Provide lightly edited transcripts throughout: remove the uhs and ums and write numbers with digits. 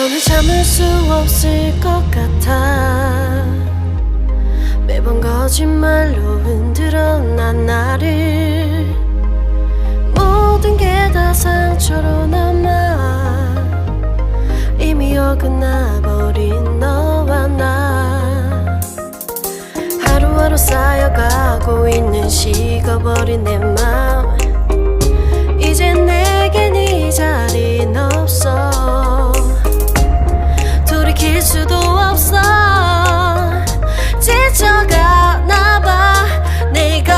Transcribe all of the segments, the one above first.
더는 참을 수 없을 것 같아. 매번 거짓말로 흔들어 난 나를. 모든 게 다 상처로 남아 이미 어긋나버린 너와 나. 하루하루 쌓여가고 있는 식어버린 내 맘. 이젠 내겐 이 자리는 없어. 돌이킬 수도 없어. 지쳐가나봐 내가.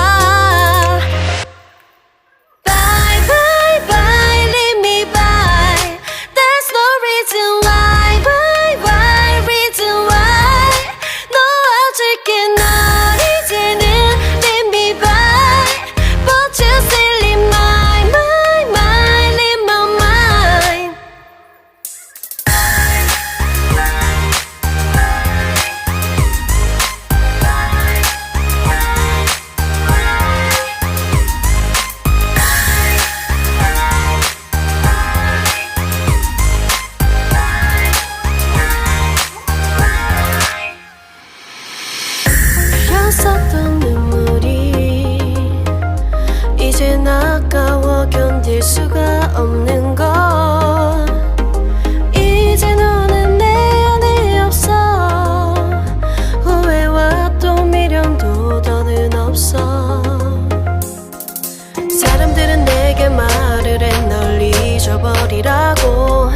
Bye bye bye leave me by. There's no reason why. Bye bye reason why. 놓아줄게 널 이제는 leave me by. But you still in my mind, in my mind. 흘렸었던 눈물이 이젠 아까워 견딜 수가 없는 걸. 이제 너는 내 안에 없어. 후회와 또 미련도 더는 없어. 사람들은 내게 말을 해 널 잊어버리라고.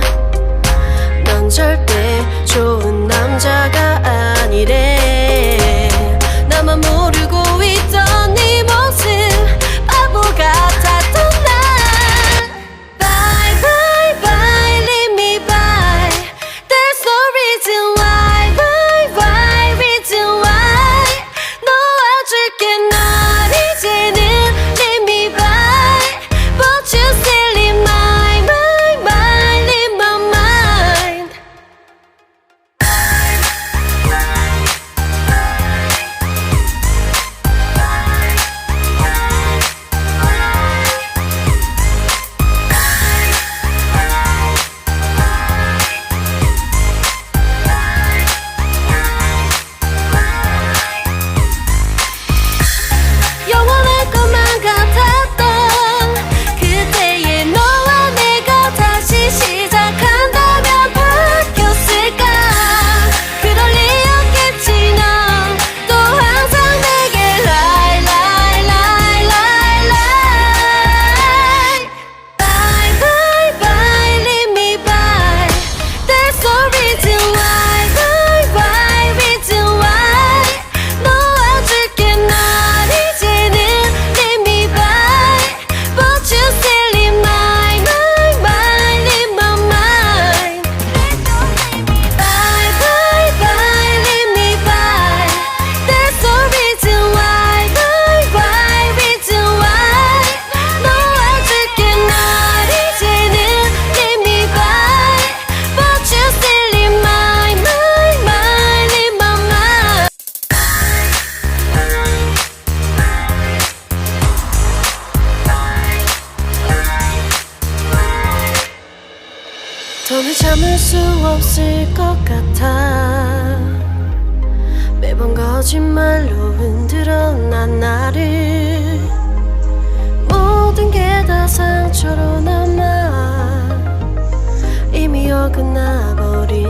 넌 절대 좋은 남자가 아니래. 나만 모르고 있던 네 모습 바보 같았던 날. Bye bye bye leave me by. There's no reason why. Bye bye reason why. 놓아줄게 널 이제는 leave me by. But you still in my mind, in my mind. 영원할 것만 같았던 그때의 너와 내가 다시 시작한다면 바뀌었을까. 그럴 리 없겠지. 넌 또 항상 내게 lie lie lie lie lie. Bye bye bye leave me by. There's no reason why. Bye bye reason why. 놓아줄게 널 이제는 leave me by. But you still in my mind, in my mind. Bye bye bye leave me by. There's no reason why. Bye bye reason why. 놓아줄게 널 이제는 leave me by. But you still in my mind, in my mind. 더는 참을 수 없을 것 같아. 매번 거짓말로 흔들어 난 나를. 모든 게 다 상처로 남아 이미 어긋나